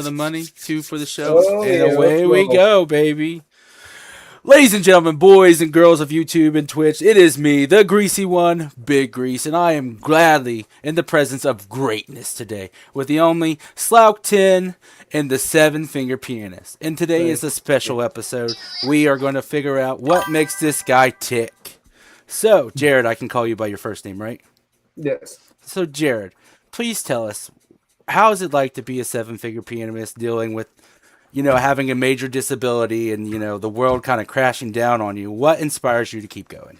the money, two for the show, Oh and yeah, let's away we roll. go, baby. Ladies and gentlemen, boys and girls of YouTube and Twitch, it is me, the greasy one, Big Grease, and I am gladly in the presence of greatness today with the only Slough 10 and the Seven Finger Pianist. And today is Thank a you. special episode. We are going to figure out what makes this guy tick. So, Jared, I can call you by your first name, right? Yes. So, Jared, please tell us, how is it like to be a seven-figure pianist dealing with, having a major disability and, the world kind of crashing down on you? What inspires you to keep going?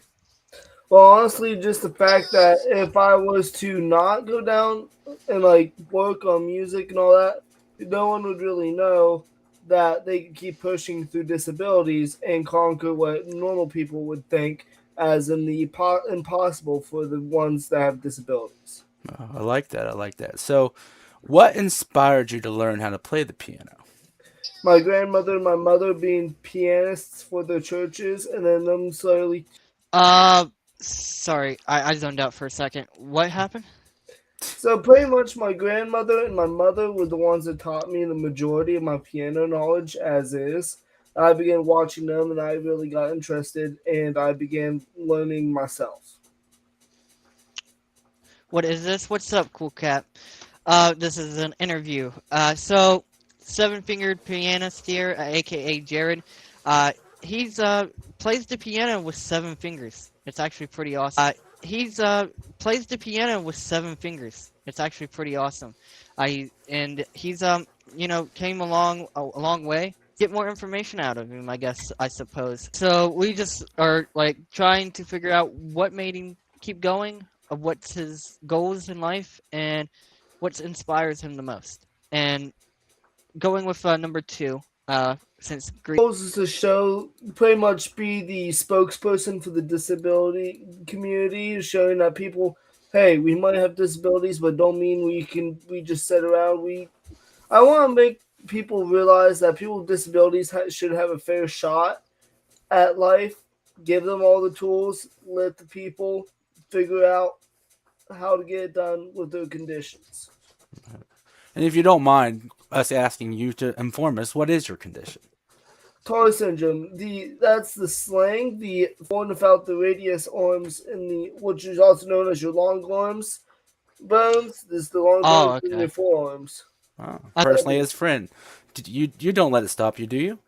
Well, honestly, just the fact that if I was to not go down and like work on music and all that, no one would really know that they could keep pushing through disabilities and conquer what normal people would think as in the impossible for the ones that have disabilities. I like that. I like that. So, what inspired you to learn how to play the piano? My grandmother and my mother being pianists for their churches, and then them slowly. Uh, Sorry, I zoned out for a second. What happened? So pretty much my grandmother and my mother were the ones that taught me the majority of my piano knowledge as is. I began watching them and I really got interested and I began learning myself. What is this? What's up, Cool Cat? This is an interview. Seven Fingered Pianist here, aka Jared. He's plays the piano with seven fingers. It's actually pretty awesome. He's plays the piano with seven fingers. It's actually pretty awesome. He's came a long way. Get more information out of him, I guess, I suppose. So we just are like trying to figure out what made him keep going, of what's his goals in life, and what inspires him the most. And going with number two, since Greek. Goals is to show, pretty much be the spokesperson for the disability community, showing that people, hey, we might have disabilities, but don't mean we just sit around. I want to make people realize that people with disabilities should have a fair shot at life. Give them all the tools. Let the people figure out how to get it done with their conditions. And if you don't mind us asking you to inform us, what is your condition? Toy syndrome. That's the slang. The one without the radius arms and the which is also known as your long arms bones. This is the long Oh, bones in your okay. forearms. Oh, I, personally, as friend, you don't let it stop you, do you?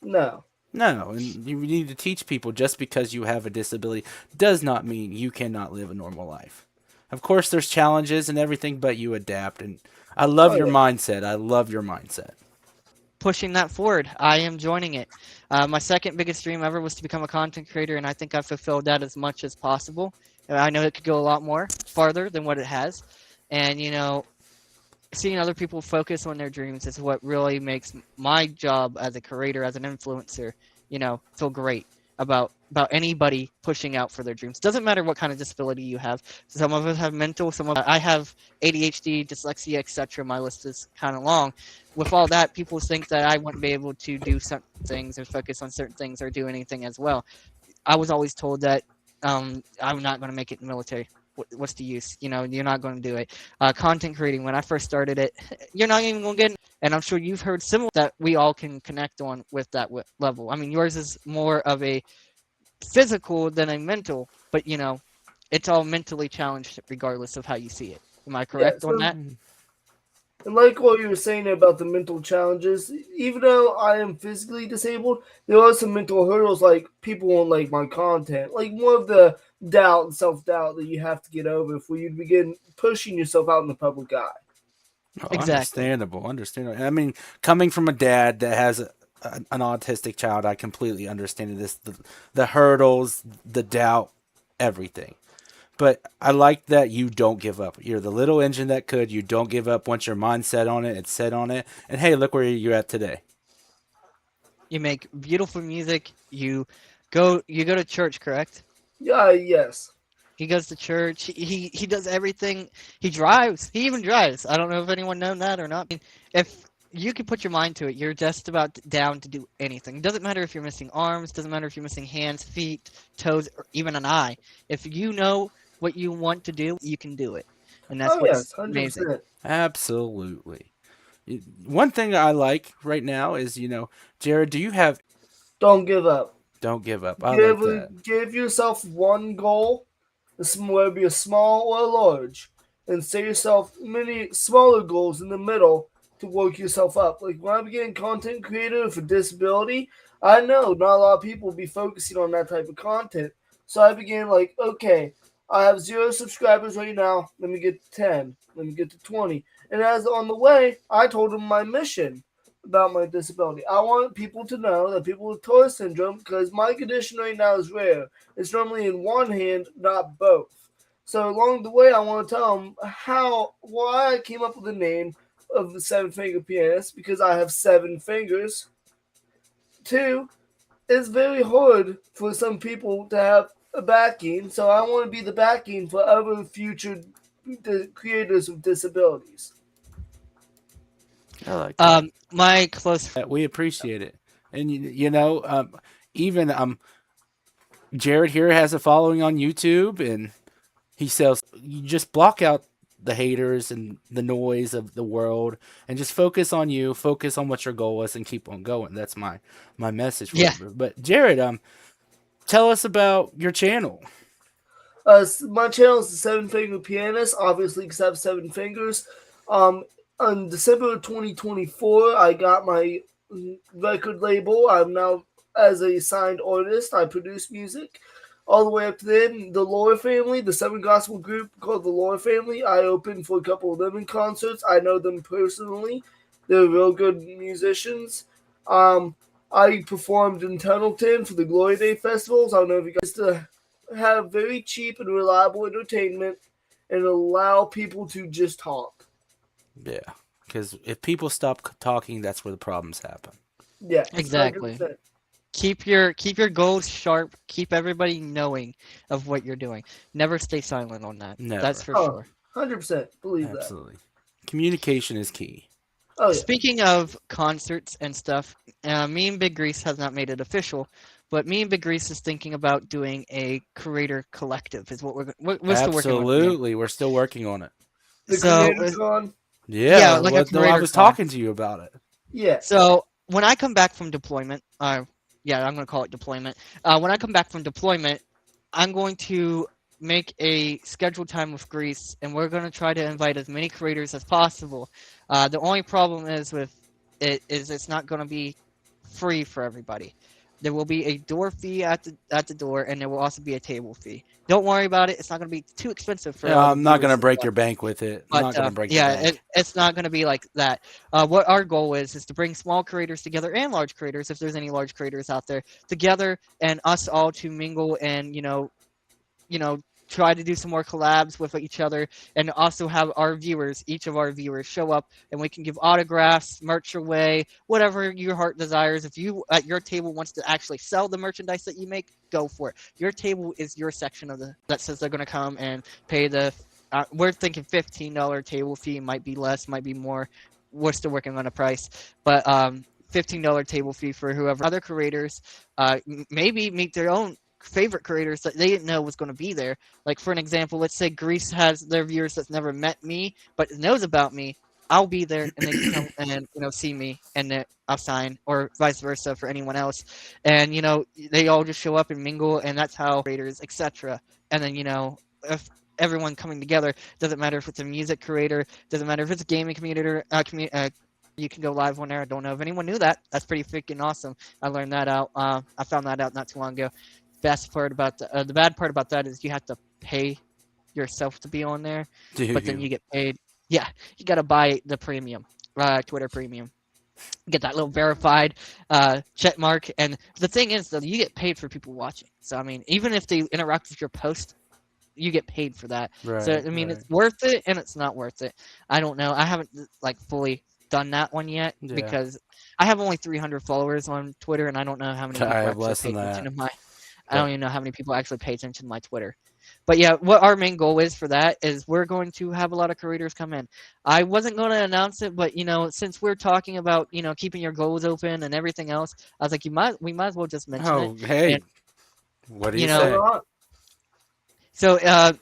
No. No, and you need to teach people just because you have a disability does not mean you cannot live a normal life. Of course, there's challenges and everything, but you adapt. And I love Oh your yeah. mindset. I love your mindset. pushing that forward. I am joining it. My second biggest dream ever was to become a content creator, and I think I've fulfilled that as much as possible. And I know it could go a lot more farther than what it has. And, seeing other people focus on their dreams is what really makes my job as a creator, as an influencer, feel great about anybody pushing out for their dreams. Doesn't matter what kind of disability you have. Some of us have mental, I have ADHD, dyslexia, etc. My list is kind of long. With all that, people think that I wouldn't be able to do certain things or focus on certain things or do anything as well. I was always told that I'm not going to make it in the military. What's the use? You're not going to do it. Content creating, when I first started it, you're not even going to get it. And I'm sure you've heard similar that we all can connect on with that level. I mean, yours is more of a physical than a mental, but it's all mentally challenged regardless of how you see it. Am I Yeah. correct on So that? and like what you were saying about the mental challenges, even though I am physically disabled, there are some mental hurdles like people won't like my content. Like more of the doubt and self doubt that you have to get over before you begin pushing yourself out in the public eye. Oh, Exactly. understandable, understandable. I mean, coming from a dad that has an autistic child, I completely understand this. The hurdles, the doubt, everything. But I like that you don't give up. You're the little engine that could. You don't give up once your mind's set on it. It's set on it. And hey, look where you're at today. You make beautiful music. You go to church, correct? Yeah, yes. He goes to church. He does everything. He drives. He even drives. I don't know if anyone known that or not. I mean, if you can put your mind to it, you're just about down to do anything. It doesn't matter if you're missing arms. Doesn't matter if you're missing hands, feet, toes, or even an eye. If you know what you want to do, you can do it, and that's Oh what's yes, hundred amazing. percent. Absolutely. One thing I like right now is, Jared, do you have? Don't give up. Don't give up. I like that. Give yourself one goal, whether it be a small or a large, and set yourself many smaller goals in the middle to work yourself up. Like when I began content creator for disability, I know not a lot of people will be focusing on that type of content. So I began like, okay, I have 0 subscribers right now. Let me get to 10. Let me get to 20. And as on the way, I told them my mission about my disability. I want people to know that people with Tourette syndrome, because my condition right now is rare. It's normally in one hand, not both. So along the way, I want to tell them why I came up with the name of the Seven Finger Pianist, because I have 7 fingers. 2, it's very hard for some people to have a backing, so I want to be the backing for other future creators with disabilities. I like that. My close We appreciate it, and even Jared here has a following on YouTube, and he sells. You just block out the haters and the noise of the world, and just focus on you. Focus on what your goal is, and keep on going. That's my message for Yeah. you. But Jared, tell us about your channel. My channel is the Seven Finger Pianist, obviously because I have 7 fingers. On December 2024, I got my record label. I'm now as a signed artist. I produce music. All the way up to then, the Lore Family, the 7 gospel group called the Lore Family. I opened for a couple of them in concerts. I know them personally. They're real good musicians. I performed in Tunnelton for the Glory Day festivals. I don't know if you guys to have very cheap and reliable entertainment and allow people to just talk. Yeah, because if people stop talking, that's where the problems happen. Yeah, Exactly. 100%. keep your goals sharp. Keep everybody knowing of what you're doing. Never stay silent on that. Never. That's for Oh, sure. 100%. Believe that. Absolutely. Communication is key. Oh, yeah. Speaking of concerts and stuff, me and Big Grease has not made it official, but me and Big Grease is thinking about doing a creator collective. Is what we're still working on. Absolutely. We're still working on it. The So, Creator Con. Yeah, like a I creator was con. talking to you about it. Yeah. So when I come back from deployment, I'm gonna call it deployment. When I come back from deployment, I'm going to make a scheduled time with Greece, and we're going to try to invite as many creators as possible. The only problem is with it is it's not going to be free for everybody. There will be a door fee at the door, and there will also be a table fee. Don't worry about it; it's not going to be too expensive for. Yeah, I'm not going to viewers break as your well. bank with it. I'm not going to break your Yeah, bank. it's not going to be like that. What our goal is to bring small creators together and large creators, if there's any large creators out there, together, and us all to mingle and try to do some more collabs with each other, and also have each of our viewers show up, and we can give autographs, merch away, whatever your heart desires. If you at your table wants to actually sell the merchandise that you make, go for it. Your table is your section of that says they're going to come and pay the. We're thinking $15 table fee. Might be less, might be more. We're still working on a price, but $15 table fee for whoever other creators maybe meet their own favorite creators that they didn't know was going to be there. Like for an example, let's say Greece has their viewers that's never met me but knows about me. I'll be there, and they can come and see me, and I'll sign, or vice versa for anyone else. And they all just show up and mingle, and that's how creators, etc. And then if everyone coming together, doesn't matter if it's a music creator, doesn't matter if it's a gaming community. You can go live on there. I don't know if anyone knew that. That's pretty freaking awesome. I learned that out. I found that out not too long ago. Best part about the bad part about that is you have to pay yourself to be on there, but then you get paid. Yeah, you got to buy the premium, Twitter premium. Get that little verified check mark, and the thing is that you get paid for people watching. So I mean, even if they interact with your post, you get paid for that. Right, So I mean, it's worth it and it's not worth it. I don't know. I haven't fully done that one yet because I have only 300 followers on Twitter, and I don't know how many people I have actually less pay than attention that. to my. I don't even know how many people actually pay attention to my Twitter. But yeah, what our main goal is for that is we're going to have a lot of creators come in. I wasn't going to announce it, but since we're talking about keeping your goals open and everything else, I was like, we might as well just mention it. Hey, and, what do you say? say? So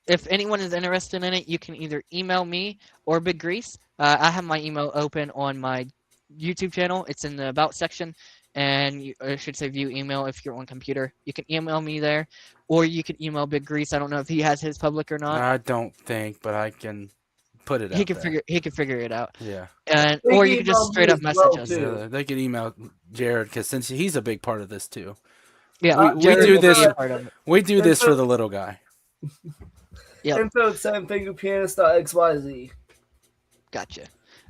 if anyone is interested in it, you can either email me or Big Grease. I have my email open on my YouTube channel. It's in the About section, and I should say view email if you're on computer. You can email me there, or you can email Big Grease. I don't know if he has his public or not. I don't think, but I can put it He out can there. figure it out, Yeah. and They or can you can just email me straight up as message well, us. too. They could email Jared because since he's a big part of this too. Yeah, we Jared do will be this- a part of it. We do this for the little guy. Yep. Info at sevenfingerpianist.xyz. Gotcha.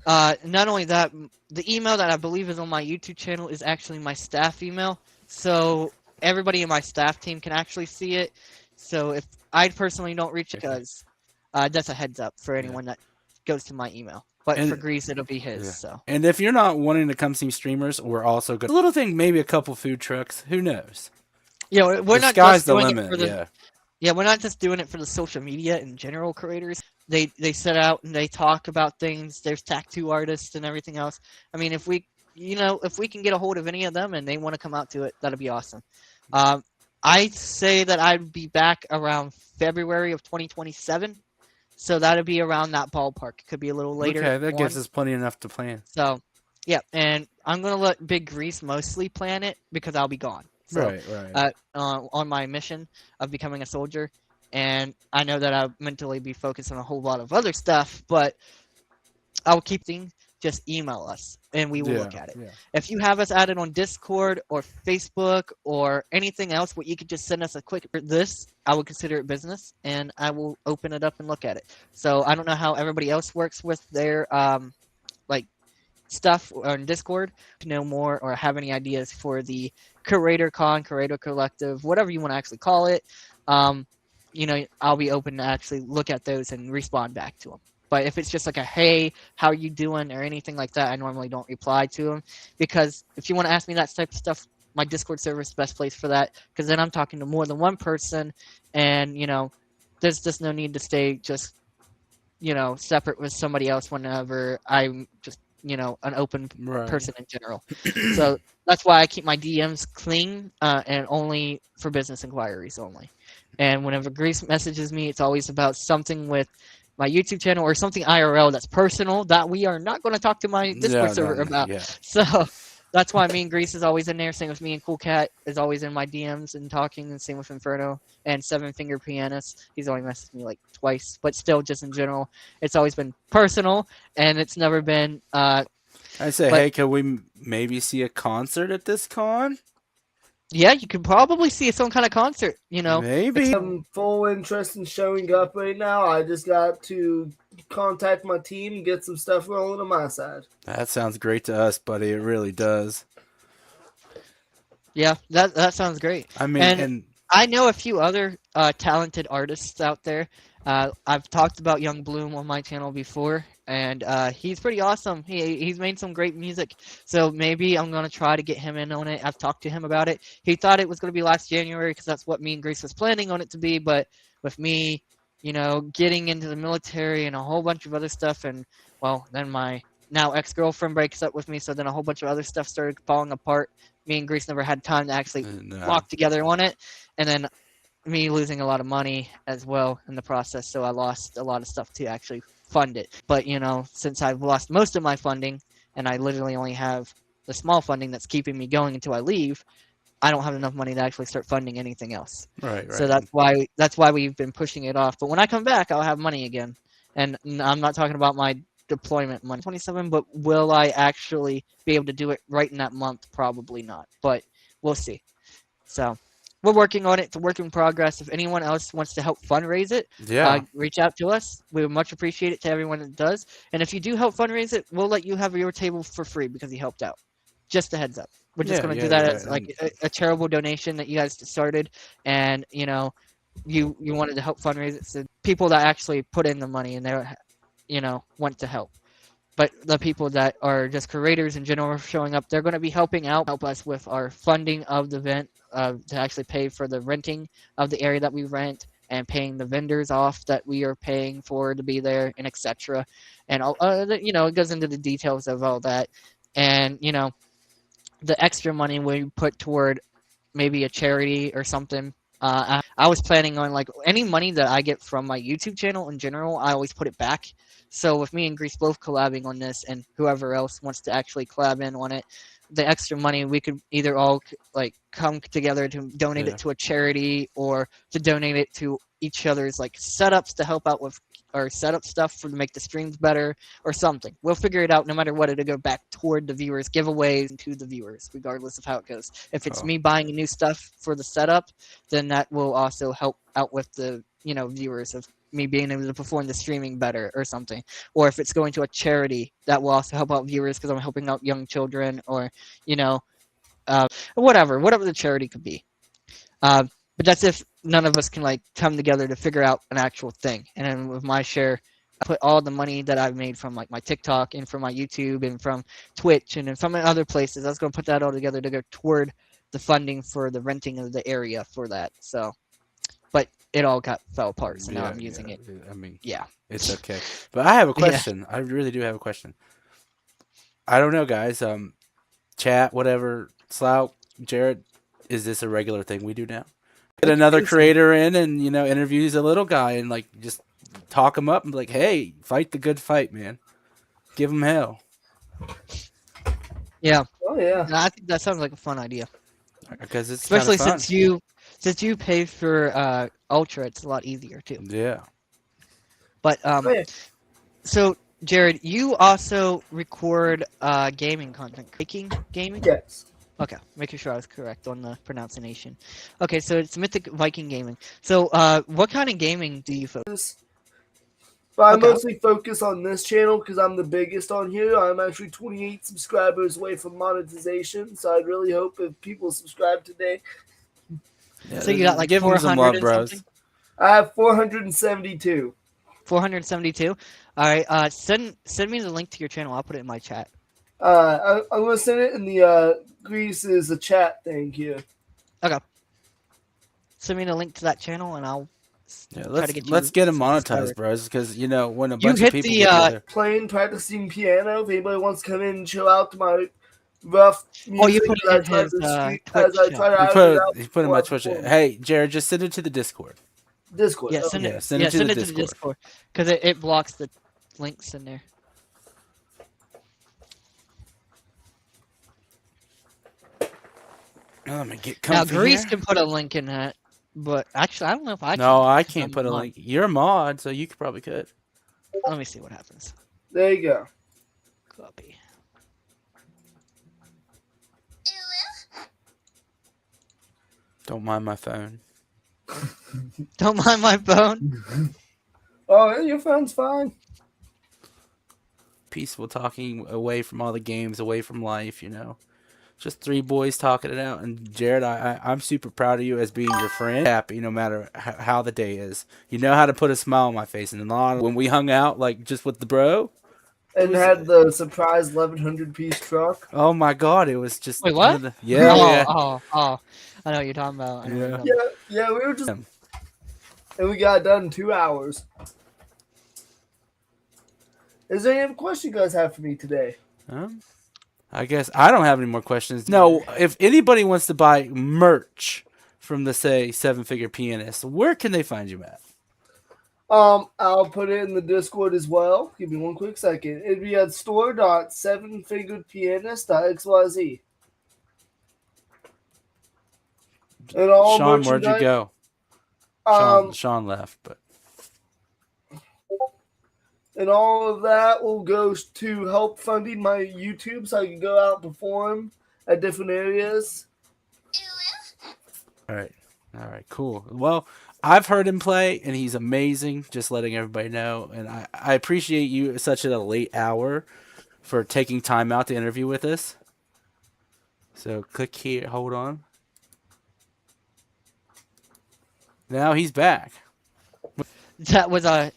Not only that, the email that I believe is on my YouTube channel is actually my staff email. So everybody in my staff team can actually see it. So if I personally don't reach it, because that's a heads up for anyone that goes to my email. But And- for Grease, it'll be his. Yeah. So And if you're not wanting to come see streamers, we're also good. A little thing, maybe a couple food trucks. Who knows? yeah, we're The not sky's just the doing limit. it for the Yeah. we're not just doing it for the social media in general creators. They set out and they talk about things. There's tattoo artists and everything else. I mean, if we can get a hold of any of them and they want to come out to it, that'd be awesome. I'd say that I'd be back around February of 2027. So that'd be around that ballpark. It could be a little later. Okay, that gives on. us plenty enough to plan. So, yeah, and I'm gonna let Big Grease mostly plan it because I'll be gone. So, Right. on my mission of becoming a soldier, and I know that I'll mentally be focused on a whole lot of other stuff, but I'll keep things. Just email us and we will look at it. Yeah. If you have us added on Discord or Facebook or anything else, what you could just send us a quick this, I would consider it business, and I will open it up and look at it. So I don't know how everybody else works with their like stuff on Discord. To know more or have any ideas for the Curator Con, Curator Collective, whatever you want to actually call it, I'll be open to actually look at those and respond back to them. But if it's just like a hey, how are you doing, or anything like that, I normally don't reply to them, because if you want to ask me that type of stuff, my Discord server is the best place for that, because then I'm talking to more than one person, and there's just no need to stay just separate with somebody else whenever I'm just an open Right. person in general. So that's why I keep my DMs clean and only for business inquiries only. And whenever Grease messages me, it's always about something with my YouTube channel or something IRL that's personal that we are not going to talk to my Discord server about. Yeah. So that's why me and Grease is always in there. Same with me and Cool Cat is always in my DMs and talking. And same with Inferno and Seven Finger Pianist. He's only messaged me like twice, but still, just in general, it's always been personal, and it's never been. I say, But- hey, can we maybe see a concert at this con? Yeah, you could probably see some kind of concert. Maybe. I'm full interest in showing up right now. I just got to contact my team and get some stuff rolling on my side. That sounds great to us, buddy. It really does. Yeah, that sounds great. I mean, And- and I know a few other talented artists out there. I've talked about Young Bloom on my channel before, and he's pretty awesome. He's made some great music, so maybe I'm gonna try to get him in on it. I've talked to him about it. He thought it was gonna be last January because that's what me and Grace was planning on it to be. But with me, getting into the military and a whole bunch of other stuff, and well, then my now ex-girlfriend breaks up with me, so then a whole bunch of other stuff started falling apart. Me and Grace never had time to actually walk together on it, and then me losing a lot of money as well in the process, so I lost a lot of stuff to actually fund it. But since I've lost most of my funding and I literally only have the small funding that's keeping me going until I leave, I don't have enough money to actually start funding anything else. right. So that's why we've been pushing it off. But when I come back, I'll have money again, and I'm not talking about my deployment money 27, but will I actually be able to do it right in that month? Probably not, but we'll see. So we're working on it. It's a work in progress. If anyone else wants to help fundraise it, Yeah. reach out to us. We would much appreciate it to everyone that does. And if you do help fundraise it, we'll let you have your table for free because you helped out. Just a heads up. We're just Yeah, going to yeah, do that yeah, as like a charitable donation that you guys started, and you wanted to help fundraise it. So people that actually put in the money and they're want to help. But the people that are just creators in general showing up, they're going to be help us with our funding of the event, to actually pay for the renting of the area that we rent and paying the vendors off that we are paying for to be there, and etc. And all, it goes into the details of all that. And the extra money we put toward maybe a charity or something. I was planning on like any money that I get from my YouTube channel in general, I always put it back. So with me and Grease both collabing on this, and whoever else wants to actually collab in on it, the extra money we could either all like come together to donate Yeah. it to a charity or to donate it to each other's like setups to help out with our setup stuff for to make the streams better or something. We'll figure it out no matter what. It'll go back toward the viewers, giveaways to the viewers, regardless of how it goes. If it's Oh. me buying new stuff for the setup, then that will also help out with the viewers of me being able to perform the streaming better or something. Or if it's going to a charity, that will also help out viewers because I'm helping out young children or whatever the charity could be. But that's if none of us can like come together to figure out an actual thing. And then with my share, I put all the money that I've made from like my TikTok and from my YouTube and from Twitch and then from other places. I was going to put that all together to go toward the funding for the renting of the area for that. So, but it all fell apart. So now I'm using it. I mean, Yeah. it's okay. But I have a Yeah. question. I really do have a question. I don't know, guys. Chat, whatever. Slout, Jared, is this a regular thing we do now? Get another creator in and interviews a little guy and like just talk him up and be like, hey, fight the good fight, man. Give him hell. Yeah. Oh yeah. And I think that sounds like a fun idea. Because it's Especially kinda fun. since you pay for Ultra, it's a lot easier too. Yeah. But Oh, yeah. so Jared, you also record gaming content, making gaming. Yes. Okay, making sure I was correct on the pronunciation. Okay, so it's Mythic Viking Gaming. So, what kind of gaming do you focus? But I Okay. mostly focus on this channel because I'm the biggest on here. I'm actually 28 subscribers away from monetization, so I'd really hope if people subscribe today. Yeah, So you got like give him 400 some love, and bros. something? I have 472. 472. All right, send me the link to your channel. I'll put it in my chat. I'm gonna send it in the Greece is a chat thing here. Send me the link to that channel, and I'll Yeah, try to get let's you get him some monetized, subscribers. bros. Because when a You bunch of hit people the, get together, Playing, practicing piano. If anybody wants to come in and chill out to my rough music, Oh, you put it as I in try his, to Twitch as I try to he iron put it out he put in my Twitch. before I Hey, Jared, just send it to the Discord. Discord. Yeah, Okay. send Yeah, it. send Yeah, it to send the it to the Discord. Discord because it blocks the links in there. Let me get Now, comfy Grease here. can put a link in that, but actually, I don't know if I can. No, I 'cause can't I'm put a mod. link. You're a mod, so you probably could. Let me see what happens. There you go. Copy. Don't mind my phone. Don't mind my phone. Oh, your phone's fine. Peaceful talking away from all the games, away from life. Just three boys talking it out. And Jared, I'm super proud of you as being your friend. Happy no matter how the day is. You know how to put a smile on my face. And when we hung out, like just with the bro. And had the surprise 1100 piece truck. Oh my God, it was just. Wait, what? one of the- yeah, yeah. Oh. I know what you're talking about. I know what you're Yeah. talking Yeah, about. yeah, we were just, Yeah. and we got it done in 2 hours. Is there any other question you guys have for me today? I guess I don't have any more questions. No, if anybody wants to buy merch from the Seven Figure Pianist, where can they find you at? I'll put it in the Discord as well. Give me one quick second. It'd be at store.sevenfiguredpianist.xyz. And all Sean, where'd you merchandise- go? Sean left, but And all of that will go to help funding my YouTube so I can go out and perform at different areas. all right, cool. Well, I've heard him play, and he's amazing. Just letting everybody know, and I appreciate you such at a late hour for taking time out to interview with us. So click here. Hold on. Now he's back. That was a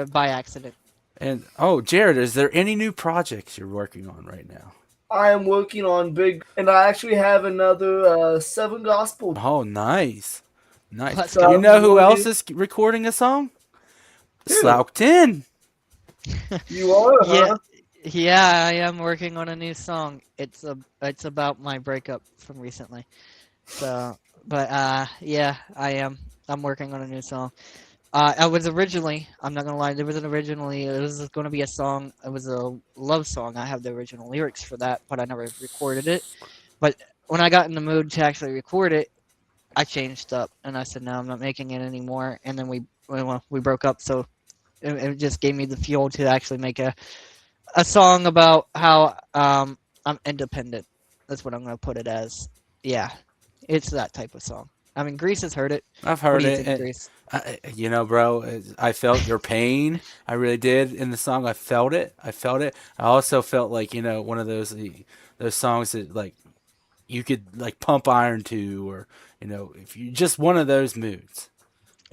by accident. And Jared, is there any new projects you're working on right now? I am working on big, and I actually have another 7 gospel. Oh, nice. Let's go. You know who else is recording a song? Who? Slouk 10. You are, huh? Yeah, I am working on a new song. It's about my breakup from recently. So But yeah, I am. I'm working on a new song. I was originally, I'm not gonna lie, there was an originally, it was gonna be a song, it was a love song. I have the original lyrics for that, but I never recorded it. But when I got in the mood to actually record it, I changed up and I said, no, I'm not making it anymore. And then we broke up, so it just gave me the fuel to actually make a song about how I'm independent. That's what I'm gonna put it as. Yeah, it's that type of song. I mean, Grease has heard it. I've What heard do you it. think, Grease? You know, bro, I felt your pain. I really did in the song. I felt it. I felt it. I also felt like, you know, one of those songs that like you could like pump iron to, or you know, if you just one of those moods.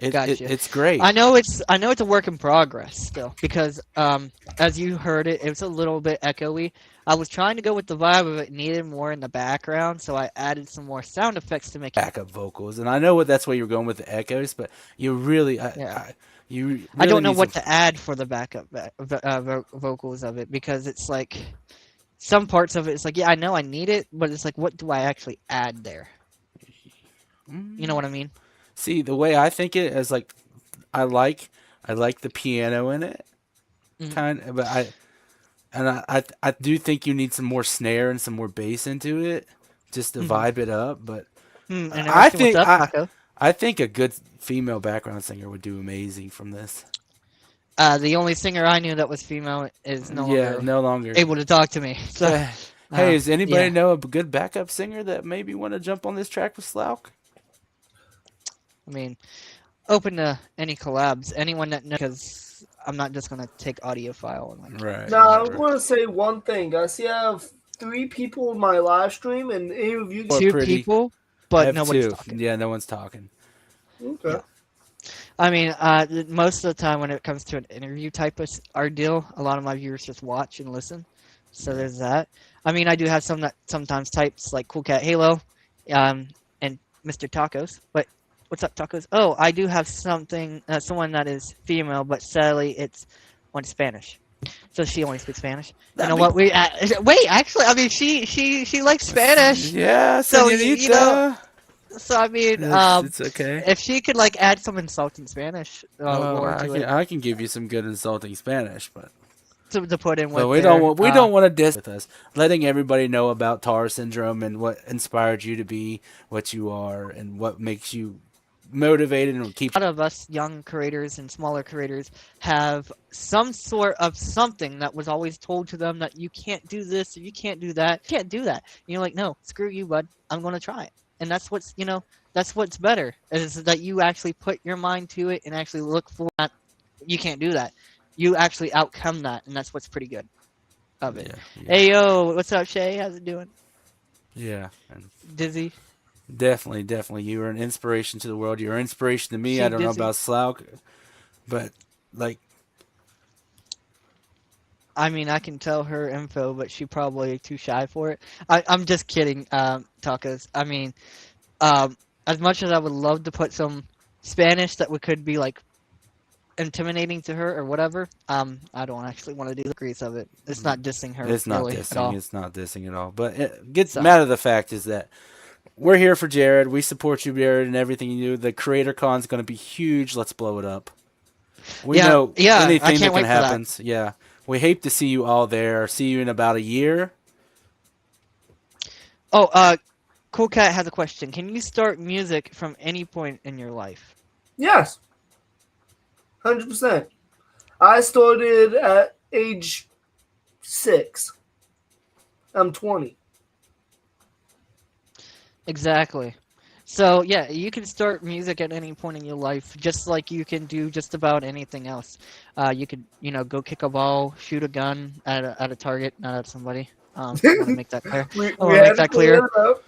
Gotcha. It's great. I know it's a work in progress still because as you heard it, it was a little bit echoey. I was trying to go with the vibe of it needed more in the background, so I added some more sound effects to make it. Backup vocals, and I know that's where you're going with the echoes, but you really, Yeah. you really I don't know need what some. to add for the vocals of it because it's like some parts of it's like yeah I know I need it, but it's like what do I actually add there? You know what I mean? See, the way I think it is like I like I like the piano in it, Mhm. kind of, but I do think you need some more snare and some more bass into it just to Mhm. vibe it up. But I Interesting. What's think up, I Taco? I think a good female background singer would do amazing from this. The only singer I knew that was female is no Yeah, longer no longer. able to talk to me. So, So, hey, does anybody yeah. know a good backup singer that maybe want to jump on this track with Slauk? I mean, open to any collabs. Anyone that knows, because I'm not just gonna take audio file and like. Right, Now, right, I'm right. going to say one thing. I see I have 3 people in my live stream, and any of you Or Two pretty. people, I but have nobody's two. talking. Yeah, no one's talking. Okay. Yeah. I mean, most of the time when it comes to an interview type of ordeal, a lot of my viewers just watch and listen. So there's that. I mean, I do have some that sometimes types like Cool Cat Halo, and Mr. Tacos. But what's up, Tacos? Oh, I do have someone that is female, but sadly it's on Spanish. So she only speaks Spanish. You know what? Wait. Actually, I mean, she likes Spanish. Yeah, So you know. senorita. So I mean, It's okay. if she could like add some insulting Spanish Oh, lore I to can it I can give you some good insulting Spanish, but to put in but with their we don't want to diss with us. Letting everybody know about Tower syndrome and what inspired you to be what you are and what makes you motivated and what keeps. a lot of us young creators and smaller creators have some sort of something that was always told to them that you can't do this or you can't do that. You can't do that. And you're like, no, screw you, bud. I'm gonna try it. And that's what's better is that you actually put your mind to it and actually look for that. You can't do that. You actually outcome that, and that's what's pretty good of it. Yeah, Hey yo, what's up, Shay? How's it doing? yeah. And Dizzy? definitely, you are an inspiration to the world. You're an inspiration to me. I She don't know dizzy? about Slauk, but like, I mean, I can tell her info, but she probably too shy for it. I'm just kidding, Tacos. I mean, as much as I would love to put some Spanish that could be like intimidating to her or whatever, I don't actually want to do the grease of it. It's not dissing her it's not really at dissing. all. It's not dissing at all. But it gets So- matter of the fact is that we're here for Jared. We support you, Jared, and everything you do. The Creator Con is going to be huge. Let's blow it up. We Yeah, know yeah, I anything that can't can wait for that. happen. Yeah, we hope to see you all there. See you in about a year. Oh, Cool Cat has a question. Can you start music from any point in your life? Yes. 100%. I started at age 6. I'm 20. Exactly. So yeah, you can start music at any point in your life, just like you can do just about anything else. You could, go kick a ball, shoot a gun at a target, not at somebody. I want to make that clear. We wanna make had to that clear. it up.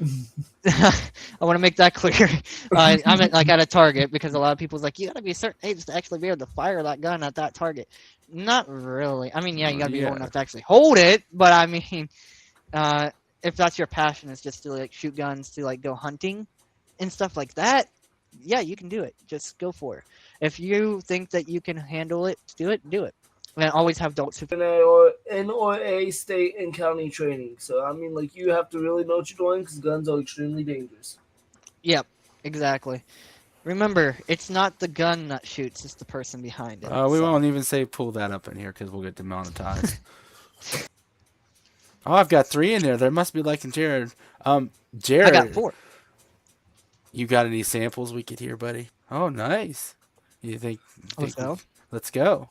I want to make that clear. I meant like at a target because a lot of people's like, you gotta be a certain age to actually be able to fire that gun at that target. Not really. I mean, yeah, you gotta be old Yeah. enough to actually hold it, but I mean, if that's your passion, is just to like shoot guns to like go hunting and stuff like that, yeah, you can do it. Just go for it. If you think that you can handle it, do it. And always have adults who. NRA state and county training. So, I mean, like, you have to really know what you're doing because guns are extremely dangerous. Yep. Exactly. Remember, it's not the gun that shoots; it's the person behind it. We so. won't even say pull that up in here because we'll get demonetized. Oh, I've got 3 in there. There must be liking Jared. Jared, I got 4. you got any samples we could hear, buddy? Oh, nice. You think? Let's go. Let's go.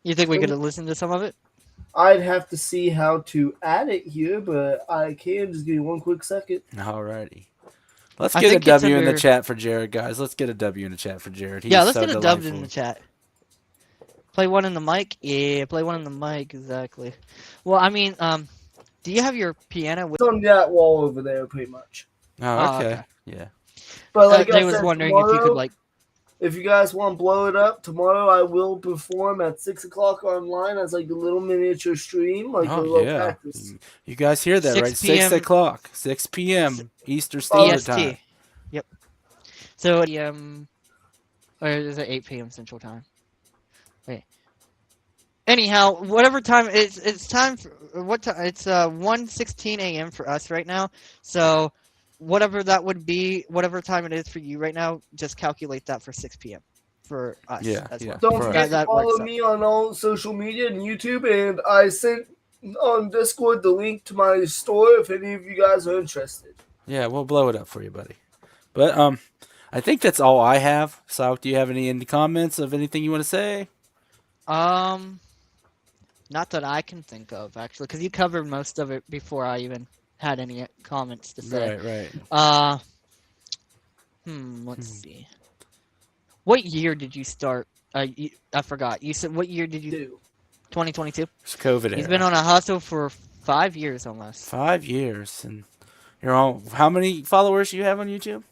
You think we could listen to some of it? I'd have to see how to add it here, but I can. Just give me one quick second. Alrighty. Let's I get a think it's W in the under- chat for Jared, guys. Let's get a W in the chat for Jared. He's Yeah, let's so get a dub in delightful. the chat. Play one in the mic? Yeah, play one in the mic, exactly. Well, I mean, do you have your piano with It's on that wall over there, pretty much. Oh, okay. okay. Yeah. But like Jay I was said, wondering if you tomorrow, could, like, if you guys want to blow it up, tomorrow I will perform at 6 o'clock online as like a little miniature stream, like a Oh, little yeah. practice. You guys hear that, 6 right? 6 p.m. o'clock. 6 p.m. Eastern Standard EST. Time. Yep. So, or is it 8 p.m. Central Time? Wait. Anyhow, whatever time it's time for what time? It's 1:16 a.m. for us right now. So, whatever that would be, whatever time it is for you right now, just calculate that for 6 p.m. for us. Yeah, as yeah. well. Don't Right. forget to That works follow out. me on all social media and YouTube, and I sent on Discord the link to my store if any of you guys are interested. Yeah, we'll blow it up for you, buddy. But I think that's all I have. So, do you have any comments of anything you want to say? Not that I can think of actually, because you covered most of it before I even had any comments to say. Right. Let's see. What year did you start? I forgot. You said what year did you? Do 2022. It's COVID He's era. been on a hustle for 5 years almost. 5 years, and you're on. How many followers you have on YouTube?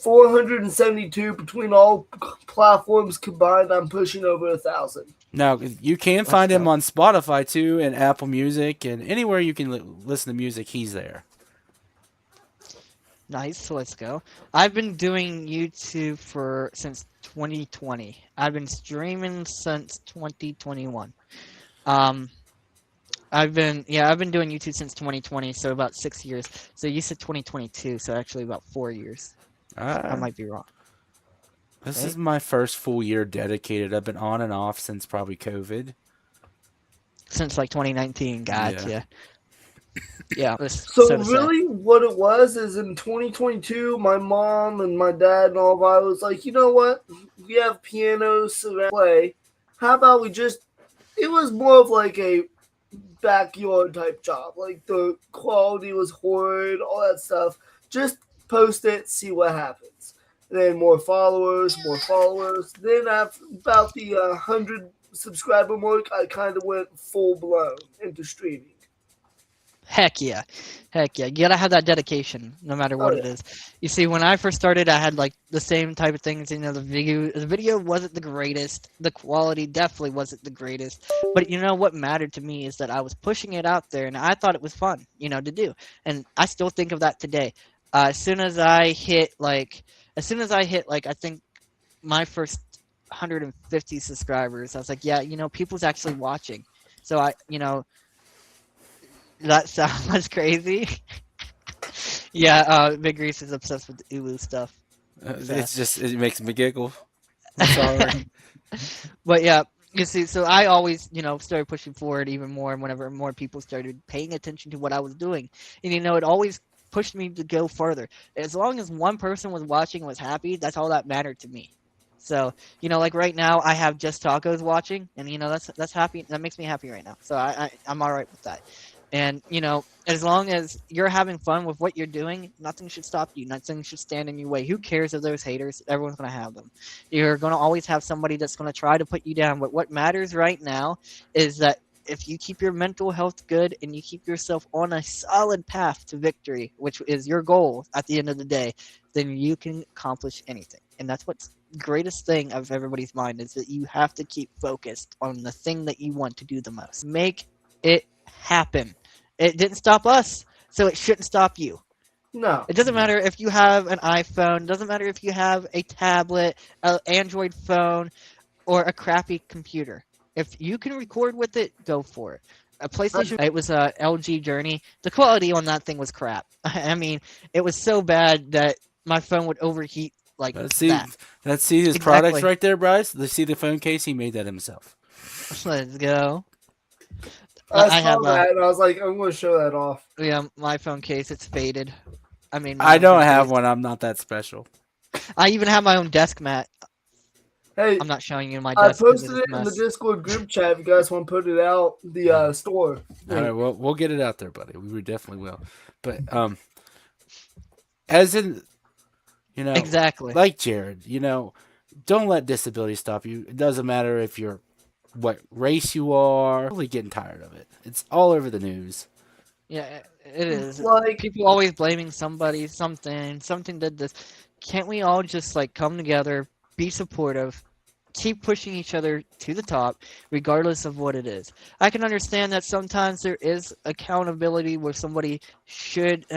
472 between all platforms combined. I'm pushing over 1,000. Now you can Let's find him go. on Spotify too, and Apple Music, and anywhere you can listen to music. He's there. Nice. So let's go. I've been doing YouTube since 2020. I've been streaming since 2021. I've been doing YouTube since 2020, so about 6 years. So you said 2022, so actually about 4 years. I might be wrong. This Right? is my first full year dedicated. I've been on and off since probably COVID. Since like 2019, gotcha. Yeah. So to say. really what it was is in 2022, my mom and my dad and all of I was like, you know what? We have pianos to play. How about we just, it was more of like a backyard type job. Like the quality was horrid, all that stuff. Just post it, see what happens. And then more followers. Then after about the 100 subscriber mark, I kind of went full blown into streaming. Heck yeah. You gotta have that dedication, no matter what it yeah. is. You see, when I first started, I had like the same type of things. You know, the video wasn't the greatest. The quality definitely wasn't the greatest. But you know what mattered to me is that I was pushing it out there, and I thought it was fun, to do. And I still think of that today. As soon as I hit like, I think my first 150 subscribers, I was like, yeah, people's actually watching. So that sounds crazy. Yeah, Big Reese is obsessed with the Ulu stuff. It makes me giggle. I'm sorry. But yeah, you see, so I always, started pushing forward even more, and whenever more people started paying attention to what I was doing, and it always pushed me to go further. As long as one person was watching and was happy, that's all that mattered to me. So, like right now, I have Just Tacos watching, and that's happy. That makes me happy right now. So I'm all right with that. And as long as you're having fun with what you're doing, nothing should stop you. Nothing should stand in your way. Who cares if those haters? Everyone's gonna have them. You're gonna always have somebody that's gonna try to put you down. But what matters right now is that if you keep your mental health good and you keep yourself on a solid path to victory, which is your goal at the end of the day, then you can accomplish anything. And that's what's greatest thing of everybody's mind, is that you have to keep focused on the thing that you want to do the most. Make it happen. It didn't stop us, so it shouldn't stop you. No. It doesn't matter if you have an iPhone, it doesn't matter if you have a tablet, an Android phone, or a crappy computer. If you can record with it, go for it. A PlayStation, it was a LG Journey. The quality on that thing was crap. I mean, it was so bad that my phone would overheat like Let's see. that. Let's see his Exactly. products right there, Bryce. Let's see the phone case. He made that himself. Let's go. I I saw have that and I was like, I'm going to show that off. my phone case. It's faded. I mean, my I own don't phone have case. one. I'm not that special. I even have my own desk mat. Hey, I'm not showing you my I desk. 'cause posted it's it a in the mess. Discord group chat if you guys want to put it out, the store. All right, well, we'll get it out there, buddy. We definitely will. But as in, Exactly. like Jared, don't let disability stop you. It doesn't matter if you're what race you are. I'm really getting tired of it. It's all over the news. Yeah, it is. Like, People always blaming somebody, something did this. Can't we all just like come together, be supportive, keep pushing each other to the top, regardless of what it is? I can understand that sometimes there is accountability where somebody shouldn't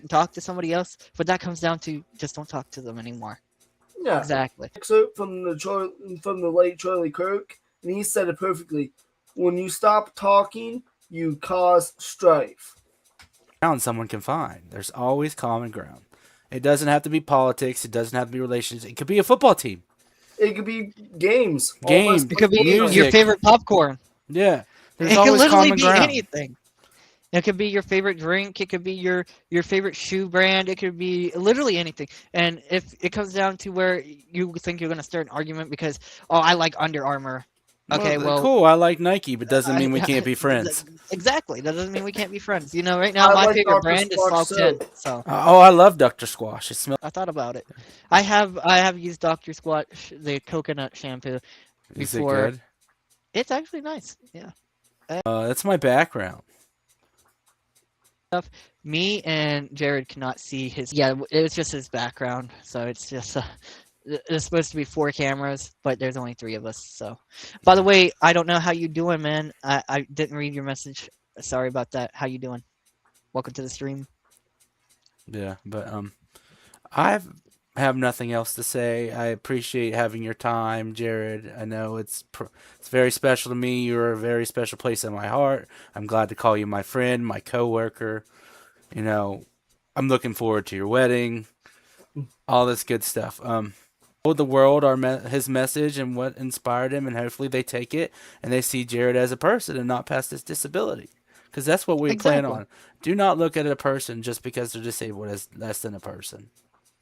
talk to somebody else, but that comes down to just don't talk to them anymore. yeah. Exactly. Excerpt from the late Charlie Kirk, and he said it perfectly. When you stop talking, you cause strife. Ground someone can find. There's always common ground. It doesn't have to be politics. It doesn't have to be relations. It could be a football team. It could be games. Games. It could be Music. your favorite popcorn. Yeah. There's It can always literally common be ground. anything. It could be your favorite drink. It could be your favorite shoe brand. It could be literally anything. And if it comes down to where you think you're going to start an argument because, oh, I like Under Armour. Okay, well, cool. I like Nike, but doesn't mean we can't be friends. Exactly. That doesn't mean we can't be friends. Right now I my like favorite Dr. brand is Squatch Salt 10. soap. So Oh, I love Dr. Squash. It smells. I thought about it. I have used Dr. Squatch, the coconut shampoo. Is it Before- good? It's actually nice. Yeah. That's my background. Me and Jared cannot see his. Yeah, it was just his background. So it's just. There's supposed to be 4 cameras, but there's only 3 of us. So, by the way, I don't know how you doing, man. I didn't read your message. Sorry about that. How you doing? Welcome to the stream. Yeah, but I have nothing else to say. I appreciate having your time, Jared. I know it's very special to me. You're a very special place in my heart. I'm glad to call you my friend, my coworker. I'm looking forward to your wedding, all this good stuff. Told the world his message and what inspired him, and hopefully they take it and they see Jared as a person and not past his disability, because that's what we plan Exactly. on. Do not look at a person just because they're disabled as less than a person.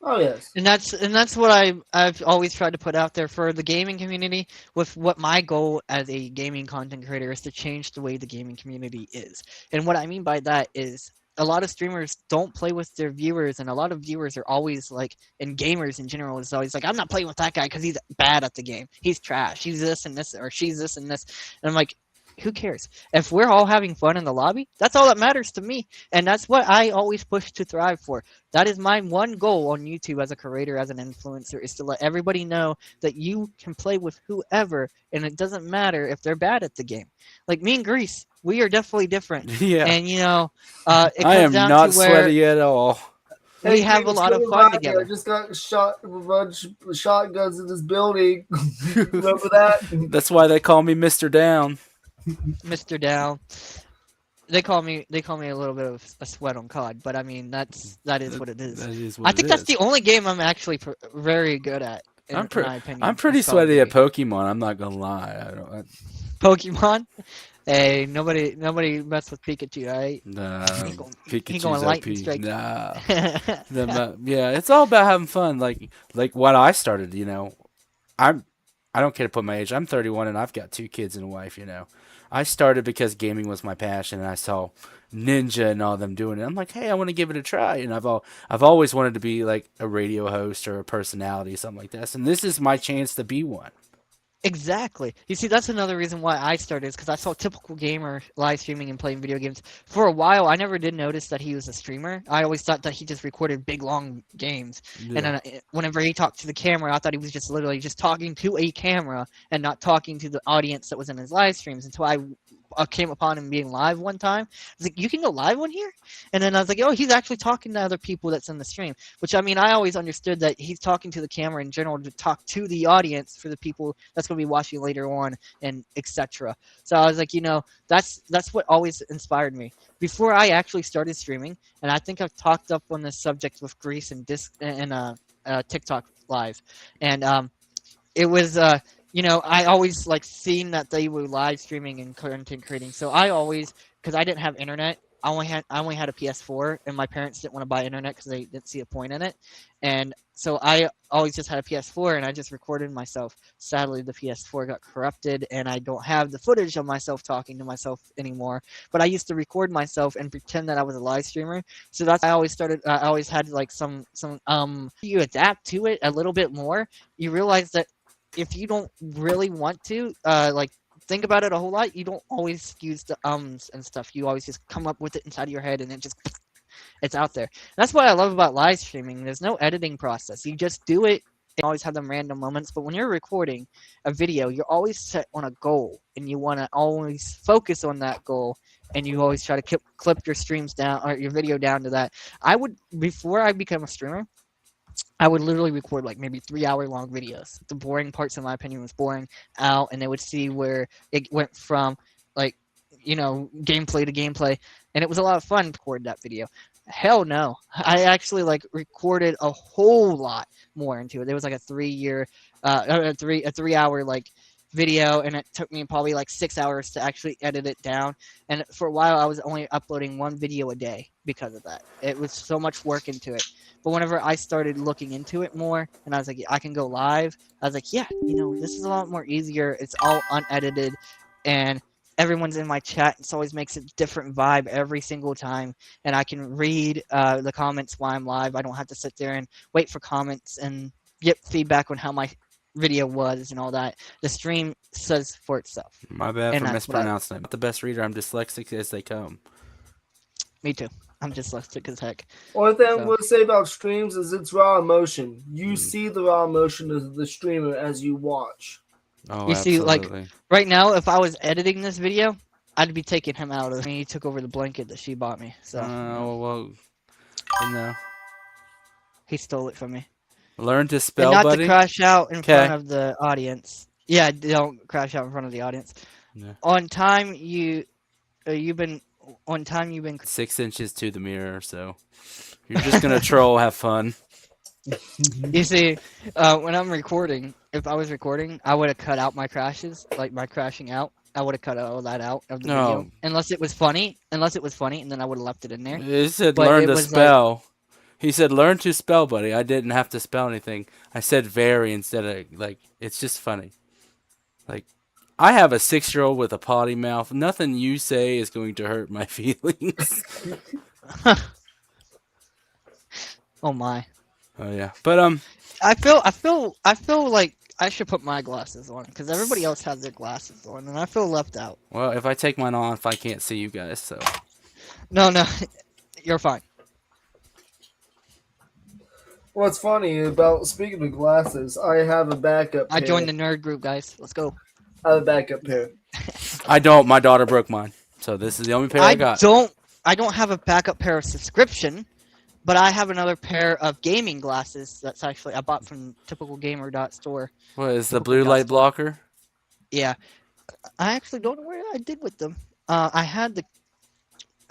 Oh, yes. And that's what I've always tried to put out there for the gaming community. With what my goal as a gaming content creator is to change the way the gaming community is. And what I mean by that is a lot of streamers don't play with their viewers, and a lot of viewers are always like, and gamers in general is always like, I'm not playing with that guy because he's bad at the game. He's trash. He's this and this, or she's this and this. And I'm like, who cares? If we're all having fun in the lobby, that's all that matters to me. And that's what I always push to thrive for. That is my one goal on YouTube as a creator, as an influencer, is to let everybody know that you can play with whoever, and it doesn't matter if they're bad at the game. Like me and Grease, we are definitely different. Yeah, And it I comes am down not to where sweaty at all. we have a James, lot of go fun back. together. I just got shot with a bunch of shotguns in this building. Remember that? That's why they call me Mr. Down. Mr. Down. They call me a little bit of a sweat on COD, but I mean that is what it is. That is what I think it that's is. the only game I'm actually very good at. In my opinion, I'm pretty of Call of sweaty at Duty. Pokemon. I'm not gonna lie. Pokemon. Hey, nobody mess with Pikachu, right? Nah, He going Pikachu's lightning OP. strike. Nah. Yeah, it's all about having fun. Like what I started. I don't care to put my age. I'm 31 and I've got 2 kids and a wife. I started because gaming was my passion, and I saw Ninja and all them doing it. I'm like, hey, I want to give it a try. And I've always wanted to be like a radio host or a personality, something like this. And this is my chance to be one. Exactly. You see, that's another reason why I started, is because I saw typical gamer live streaming and playing video games. For a while, I never did notice that he was a streamer. I always thought that he just recorded big, long games. Yeah. And then whenever he talked to the camera, I thought he was just literally just talking to a camera and not talking to the audience that was in his live streams, until I came upon him being live one time. I was like, you can go live on here? And then I was like, oh, he's actually talking to other people that's in the stream. Which, I mean, I always understood that he's talking to the camera in general to talk to the audience for the people that's going to be watching later on and etc. So I was like, that's what always inspired me. Before I actually started streaming, and I think I've talked up on this subject with Grease and TikTok live. And it was I always like seeing that they were live streaming and content creating. So I always, because I didn't have internet, I only had a PS4, and my parents didn't want to buy internet because they didn't see a point in it. And so I always just had a PS4, and I just recorded myself. Sadly, the PS4 got corrupted, and I don't have the footage of myself talking to myself anymore. But I used to record myself and pretend that I was a live streamer. So that's I always started. I always had like some you adapt to it a little bit more. You realize that if you don't really want to think about it a whole lot, you don't always use the ums and stuff. You always just come up with it inside of your head, and it's out there. That's what I love about live streaming. There's no editing process. You just do it. You always have them random moments, but when you're recording a video, you're always set on a goal, and you want to always focus on that goal, and you always try to clip your streams down or your video down to that. Before I became a streamer, I would literally record like maybe 3-hour long videos. The boring parts, in my opinion, was boring out, and they would see where it went from gameplay to gameplay, and it was a lot of fun to record that video. Hell no, I actually recorded a whole lot more into it. There was like a 3-hour video, and it took me probably 6 hours to actually edit it down. And for a while, I was only uploading 1 video a day because of that. It was so much work into it. But whenever I started looking into it more, and I was like, I can go live, I was like, yeah, this is a lot more easier. It's all unedited, and everyone's in my chat. It always makes a different vibe every single time, and I can read the comments while I'm live. I don't have to sit there and wait for comments and get feedback on how my video was and all that. The stream says for itself. My bad And for that's mispronouncing it. Not the best reader. I'm dyslexic as they come. Me too. I'm dyslexic as heck. Only thing I'm So- going to say about streams is it's raw emotion. You see the raw emotion of the streamer as you watch. Oh, You see, absolutely. Right now, if I was editing this video, I'd be taking him out of it. He took over the blanket that she bought me, so he stole it from me. Learn to And spell, not buddy. to crash out in 'Kay. front of the audience. Yeah, don't crash out in front of the audience. Yeah. On time, you've been 6 inches to the mirror, so you're just gonna troll, have fun. You see, when I'm recording, if I was recording, I would have cut out my crashes, like my crashing out. I would have cut all that out of the No. video, unless it was funny, and then I would have left it in there. He said But learn it to was spell. He said learn to spell, buddy. I didn't have to spell anything. I said very instead of it's just funny. I have a 6-year-old with a potty mouth. Nothing you say is going to hurt my feelings. Oh my! Oh yeah, but I feel like I should put my glasses on because everybody else has their glasses on, and I feel left out. well, if I take mine off, I can't see you guys. So No, you're fine. What's funny about speaking of glasses, I have a backup pair. I joined the nerd group, guys. Let's go. I have a backup pair. I don't. My daughter broke mine, so this is the only pair I got. I don't have a backup pair of subscription, but I have another pair of gaming glasses that's actually I bought from typicalgamer.store. What is the Typical blue light guys. blocker? Yeah, I actually don't know where I did with them. I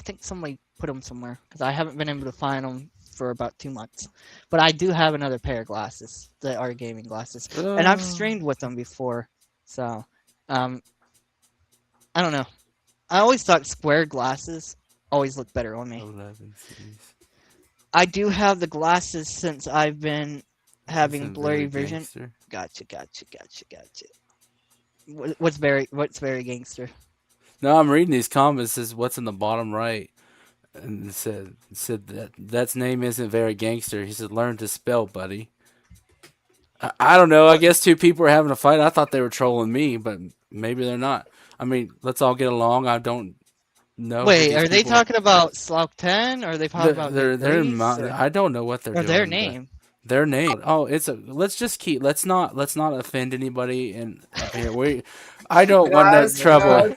think somebody put them somewhere because I haven't been able to find them for about 2 months. But I do have another pair of glasses that are gaming glasses, and I've streamed with them before. So, I don't know. I always thought square glasses always look better on me. 11 cities. I do have the glasses since I've been having Isn't blurry very vision. gangster. Gotcha. What's very gangster? No, I'm reading these comments. It says what's in the bottom right, and it said that's name isn't very gangster. He said learn to spell, buddy. I don't know. I guess 2 people were having a fight. I thought they were trolling me, but maybe they're not. I mean, let's all get along. I don't know. who Wait, these are they people- talking about Slough 10 or are they talking about They're Grease, my, I don't know what they're or doing. their but name? Their name. Oh, let's not offend anybody. And here I don't want no Guys, trouble. guys,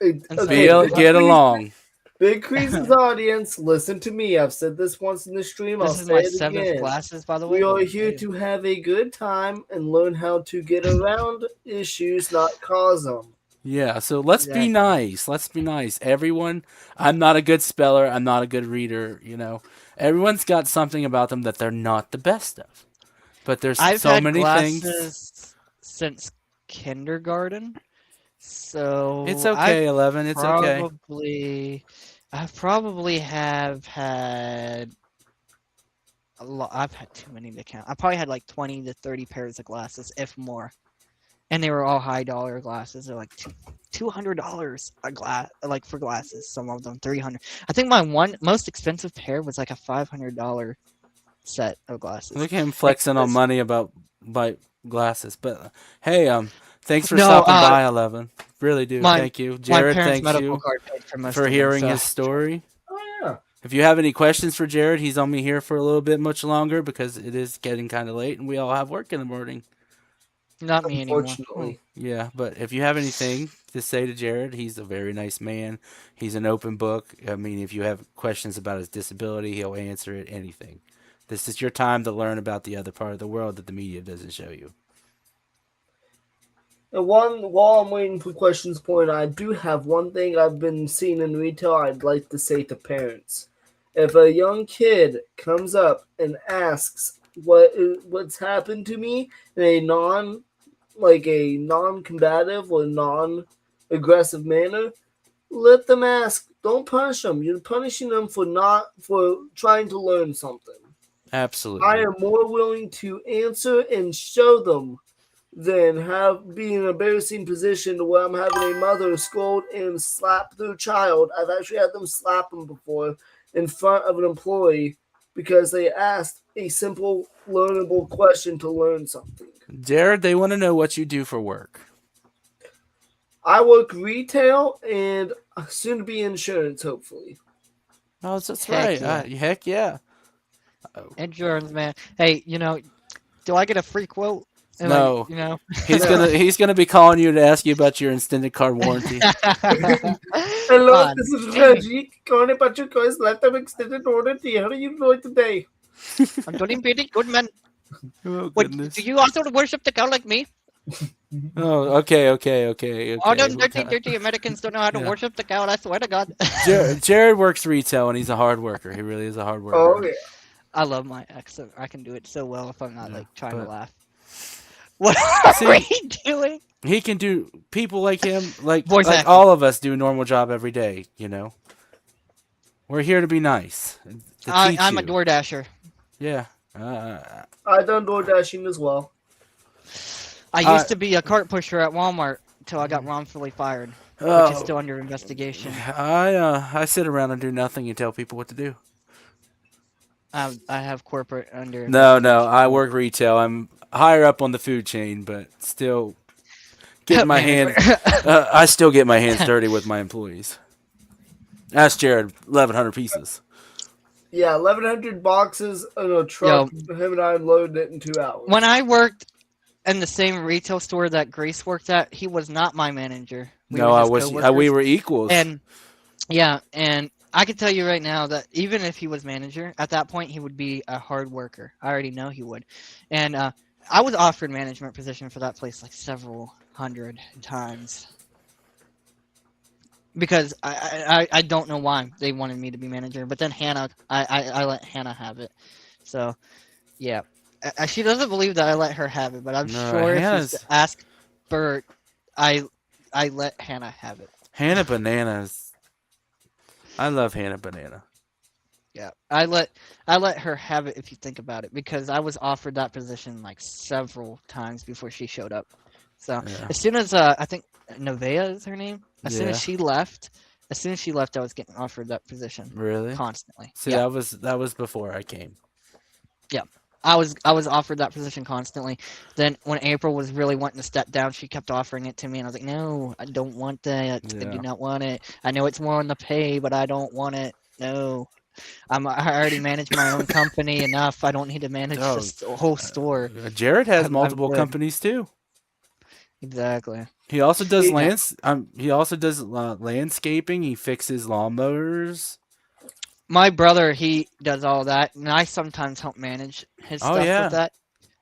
And so- Get along. Big Crease's audience, listen to me. I've said this once in the stream. I'll This is say my it 7th again. glasses, by the way. We are but- here to have a good time and learn how to get around issues, not cause them. Yeah, so let's be Exactly. nice. Let's be nice. Everyone, I'm not a good speller. I'm not a good reader. Everyone's got something about them that they're not the best of. But there's I've so had many glasses things. since kindergarten, so It's okay, 11. It's okay. I probably have had a lot. I've had too many to count. I probably had like 20 to 30 pairs of glasses, if more, and they were all high dollar glasses. They're like $200 a glass, like for glasses. Some of them $300. I think my most expensive pair was like a $500 set of glasses. Look at him flexing on this- money about glasses. But hey, thanks for No, stopping by, 11. Really do. my- Thank you, My Jared. parents' Thanks medical you card paid for most for of them, hearing so- his story. Oh, yeah. If you have any questions for Jared, he's only here for a little bit much longer because it is getting kind of late and we all have work in the morning. Not me anymore. Unfortunately. Yeah, but if you have anything to say to Jared, he's a very nice man. He's an open book. I mean, if you have questions about his disability, he'll answer it, anything. This is your time to learn about the other part of the world that the media doesn't show you. And while I'm waiting for questions point, I do have one thing I've been seeing in retail I'd like to say to parents. If a young kid comes up and asks what's happened to me in a non-combative or non-aggressive manner, let them ask. Don't punish them. You're punishing them for trying to learn something. Absolutely. I am more willing to answer and show them than be in an embarrassing position where I'm having a mother scold and slap their child. I've actually had them slap them before in front of an employee because they asked a simple, learnable question to learn something. Jared, they want to know what you do for work. I work retail and soon to be insurance, hopefully. Oh, that's Heck right. yeah. Heck yeah. Insurance, man. Hey, do I get a free quote? And, No. like, He's gonna be calling you to ask you about your extended card warranty. Hello, Ah, this is dang it. Reggie. Calling about your guys' lifetime extended warranty. How are you doing today? I'm doing pretty good, man. Oh, What, goodness. do you also worship the cow like me? Oh, okay. All those dirty Americans don't know how to Yeah. worship the cow. I swear to God. Jared works retail and he's a hard worker. He really is a hard worker. Oh, yeah. I love my accent. I can do it so well if I'm not like trying to but- laugh. What See- are you doing? He can do people like him, like Voice acting. all of us do a normal job every day. We're here to be nice. To teach I'm a you. DoorDasher. Yeah. I done door dashing as well. I used to be a cart pusher at Walmart until I got wrongfully fired, which is Oh, still under investigation. I sit around and do nothing and tell people what to do. I have corporate under. No, I work retail. I'm higher up on the food chain, but still get my hands. I still get my hands dirty with my employees. Ask Jared. 1,100 pieces. Yeah, 1,100 boxes in a truck. Him and I unloaded it in 2 hours. When I worked in the same retail store that Grace worked at, he was not my manager. We No, were I just was. coworkers. We were equals. And yeah, and I can tell you right now that even if he was manager, at that point he would be a hard worker. I already know he would. And I was offered management position for that place like several hundred times. Because I don't know why they wanted me to be manager, but then Hannah, I let Hannah have it. So, yeah. She doesn't believe that I let her have it, but I'm No, sure if Hannah's- you ask Bert, I let Hannah have it. Hannah Bananas. I love Hannah Banana. Yeah, I let her have it if you think about it, because I was offered that position like several times before she showed up. So Yeah. as soon as I think Nevaeh is her name, as soon as Yeah. she left, I was getting offered that position Really? constantly. See, Yeah, that was before I came. I was offered that position constantly. Then when April was really wanting to step down, she kept offering it to me, and I was like, no, I don't want that. I Yeah. do not want it. I know it's more on the pay, but I don't want it. No. I already manage my own company enough. I don't need to manage Oh, the whole store. Jared has I'm multiple good. companies too. Exactly. He also does Yeah. landscaping. He fixes lawnmowers. My brother, he does all that, and I sometimes help manage his Oh, stuff yeah. with that.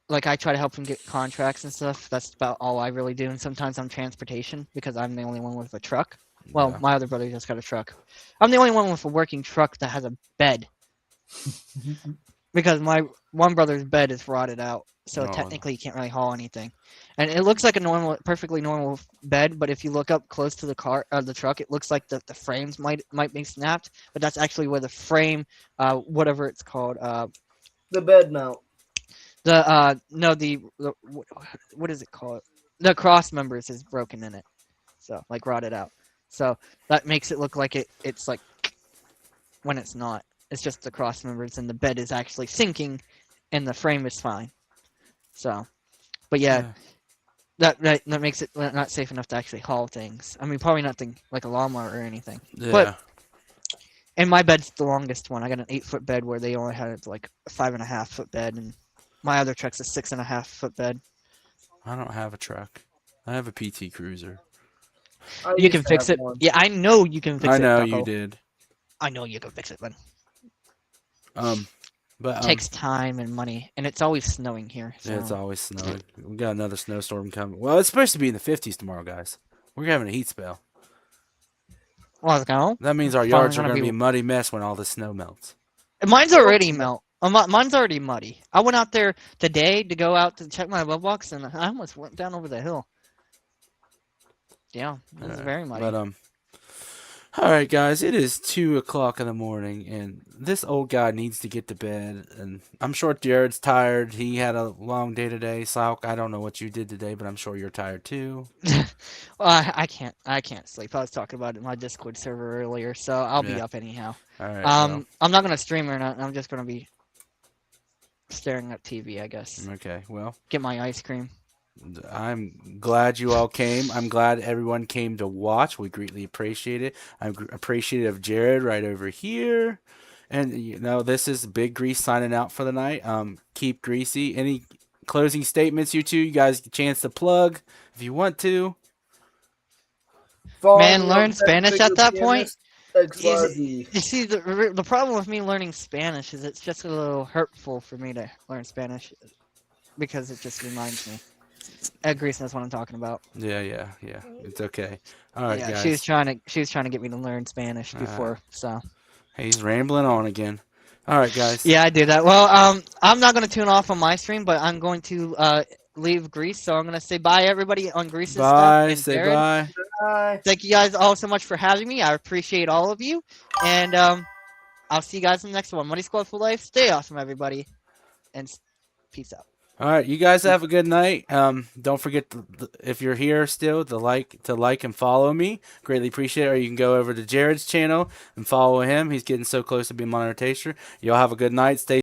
Like, I try to help him get contracts and stuff. That's about all I really do. And sometimes I'm transportation because I'm the only one with a truck. Well, Yeah. my other brother just got a truck. I'm the only one with a working truck that has a bed because my one brother's bed is rotted out, so Oh. technically he can't really haul anything. And it looks like a normal, perfectly normal bed, but if you look up close to the truck, it looks like the frames might be snapped, but that's actually where the frame, whatever it's called, The bed mount. what is it called? The cross members is broken in it, so like rotted out. So that makes it look like it's like when it's not. It's just the cross members, and the bed is actually sinking, and the frame is fine. So, but yeah, that makes it not safe enough to actually haul things. I mean, probably nothing like a lawnmower or anything. Yeah. But and my bed's the longest one. I got an 8-foot bed where they only had like a 5.5-foot bed, and my other truck's a 6.5-foot bed. I don't have a truck. I have a PT Cruiser. I You used can to fix have it. one. Yeah, I know you can fix it. I know Taco. you did. I know you can fix it, but But it takes time and money, and it's always snowing here. So. yeah, it's always snowing. We got another snowstorm coming. Well, it's supposed to be in the 50s tomorrow, guys. We're having a heat spell. Let's go. That means our Finally yards are gonna going to be- be a muddy mess when all the snow melts. Mine's already mine's already muddy. I went out there today to go out to check my glove box, and I almost went down over the hill. Yeah, it was very muddy. But all right, guys, it is 2:00 in the morning, and this old guy needs to get to bed. And I'm sure Jared's tired. He had a long day today. Salk, I don't know what you did today, but I'm sure you're tired too. Well, I can't sleep. I was talking about it in my Discord server earlier, so I'll be Yeah. up anyhow. All right. well, I'm not gonna stream or not. I'm just gonna be staring at TV, I guess. okay. Well, Get my ice cream. I'm glad you all came. I'm glad everyone came to watch. We greatly appreciate it. I'm appreciative of Jared right over here. And this is Big Grease signing out for the night. Keep greasy. Any closing statements, you two? You guys get a chance to plug if you want to. Follow Man, me learn on Spanish at that point? XYZ. You see, the problem with me learning Spanish is it's just a little hurtful for me to learn Spanish because it just reminds me. Grease knows what I'm talking about. Yeah. It's okay. All right, Yeah, guys. she was trying to get me to learn Spanish before, so. He's rambling on again. All right, guys. Yeah, I do that. Well, I'm not gonna tune off on my stream, but I'm going to leave Grease, so I'm gonna say bye everybody on Grease's stuff. Bye. And Say Jared, bye. Bye. thank you guys all so much for having me. I appreciate all of you, and I'll see you guys in the next one. Money Squad for life. Stay awesome, everybody, and peace out. All right, you guys have a good night. Don't forget if you're here still to like and follow me. Greatly appreciate it. Or you can go over to Jared's channel and follow him. He's getting so close to being Monitor Taster. Y'all have a good night. Stay